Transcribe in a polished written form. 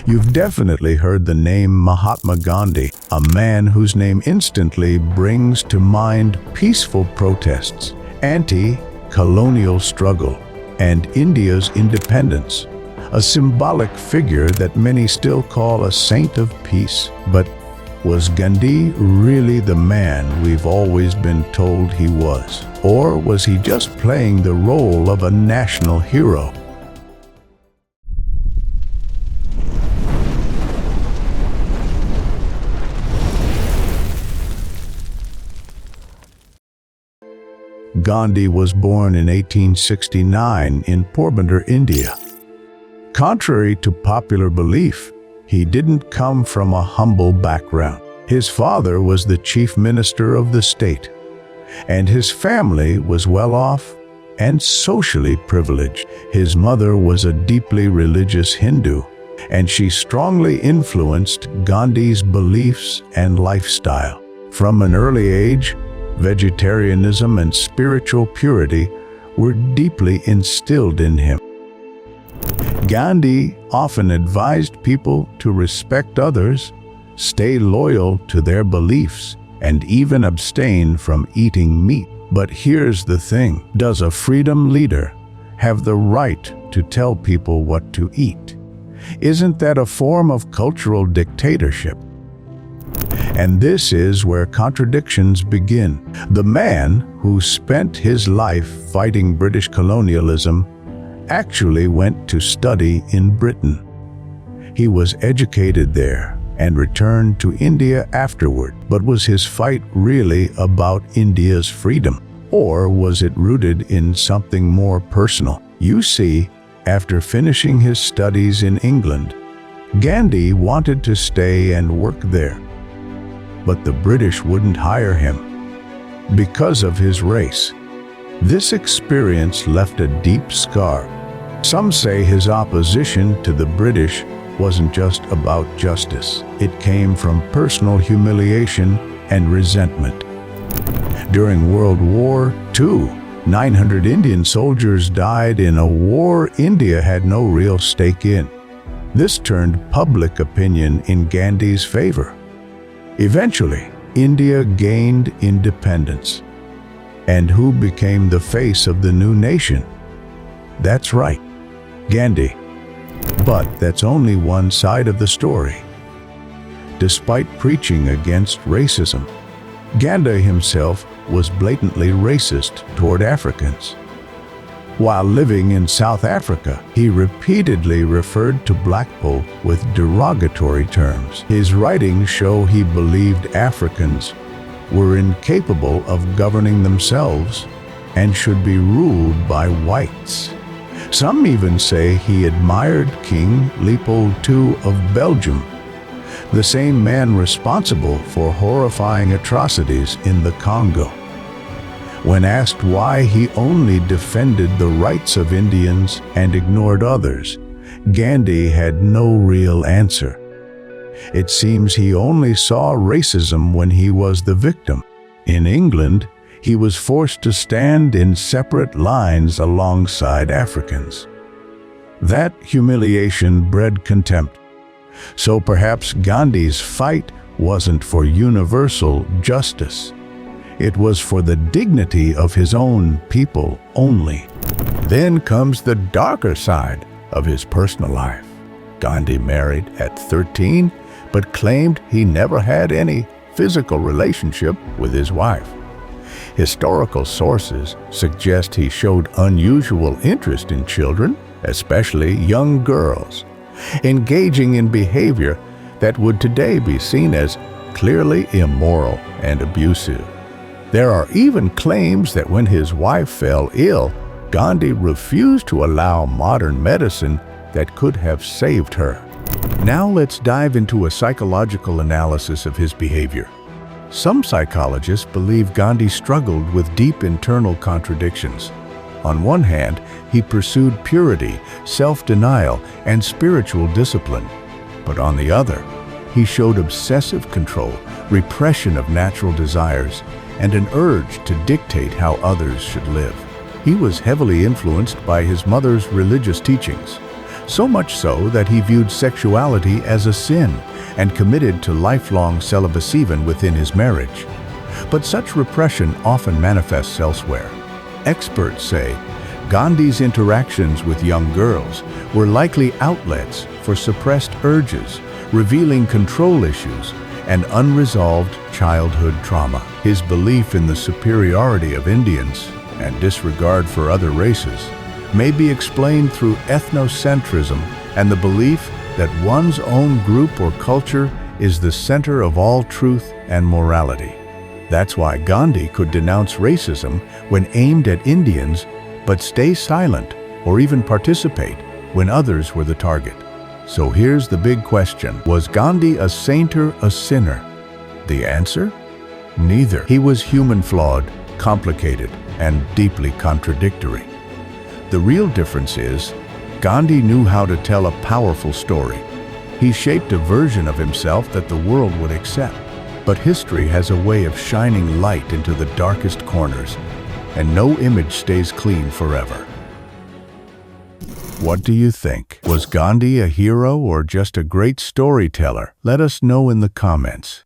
You've definitely heard the name Mahatma Gandhi, a man whose name instantly brings to mind peaceful protests, anti-colonial struggle, and India's independence. A symbolic figure that many still call a saint of peace. But was Gandhi really the man we've always been told he was? Or was he just playing the role of a national hero? Gandhi was born in 1869 in Porbandar, India. Contrary to popular belief, he didn't come from a humble background. His father was the chief minister of the state, and his family was well off and socially privileged. His mother was a deeply religious Hindu, and she strongly influenced Gandhi's beliefs and lifestyle. From an early age, vegetarianism and spiritual purity were deeply instilled in him. Gandhi often advised people to respect others, stay loyal to their beliefs, and even abstain from eating meat. But here's the thing: does a freedom leader have the right to tell people what to eat? Isn't that a form of cultural dictatorship? And this is where contradictions begin. The man who spent his life fighting British colonialism actually went to study in Britain. He was educated there and returned to India afterward. But was his fight really about India's freedom? Or was it rooted in something more personal? You see, after finishing his studies in England, Gandhi wanted to stay and work there. But the British wouldn't hire him because of his race. This experience left a deep scar. Some say his opposition to the British wasn't just about justice. It came from personal humiliation and resentment. During World War II, 900 Indian soldiers died in a war India had no real stake in. This turned public opinion in Gandhi's favor. Eventually, India gained independence. And who became the face of the new nation? That's right, Gandhi. But that's only one side of the story. Despite preaching against racism, Gandhi himself was blatantly racist toward Africans. While living in South Africa, he repeatedly referred to black people with derogatory terms. His writings show he believed Africans were incapable of governing themselves and should be ruled by whites. Some even say he admired King Leopold II of Belgium, the same man responsible for horrifying atrocities in the Congo. When asked why he only defended the rights of Indians and ignored others, Gandhi had no real answer. It seems he only saw racism when he was the victim. In England, he was forced to stand in separate lines alongside Africans. That humiliation bred contempt. So perhaps Gandhi's fight wasn't for universal justice. It was for the dignity of his own people only. Then comes the darker side of his personal life. Gandhi married at 13, but claimed he never had any physical relationship with his wife. Historical sources suggest he showed unusual interest in children, especially young girls, engaging in behavior that would today be seen as clearly immoral and abusive. There are even claims that when his wife fell ill, Gandhi refused to allow modern medicine that could have saved her. Now let's dive into a psychological analysis of his behavior. Some psychologists believe Gandhi struggled with deep internal contradictions. On one hand, he pursued purity, self-denial, and spiritual discipline. But on the other, he showed obsessive control, repression of natural desires, and an urge to dictate how others should live. He was heavily influenced by his mother's religious teachings, So much so that he viewed sexuality as a sin and committed to lifelong celibacy even within his marriage. But such repression often manifests elsewhere. Experts say Gandhi's interactions with young girls were likely outlets for suppressed urges, revealing control issues and unresolved childhood trauma. His belief in the superiority of Indians and disregard for other races may be explained through ethnocentrism and the belief that one's own group or culture is the center of all truth and morality. That's why Gandhi could denounce racism when aimed at Indians, but stay silent or even participate when others were the target. So here's the big question. Was Gandhi a saint or a sinner? The answer? Neither. He was human, flawed, complicated, and deeply contradictory. The real difference is, Gandhi knew how to tell a powerful story. He shaped a version of himself that the world would accept. But history has a way of shining light into the darkest corners, and no image stays clean forever. What do you think? Was Gandhi a hero or just a great storyteller? Let us know in the comments.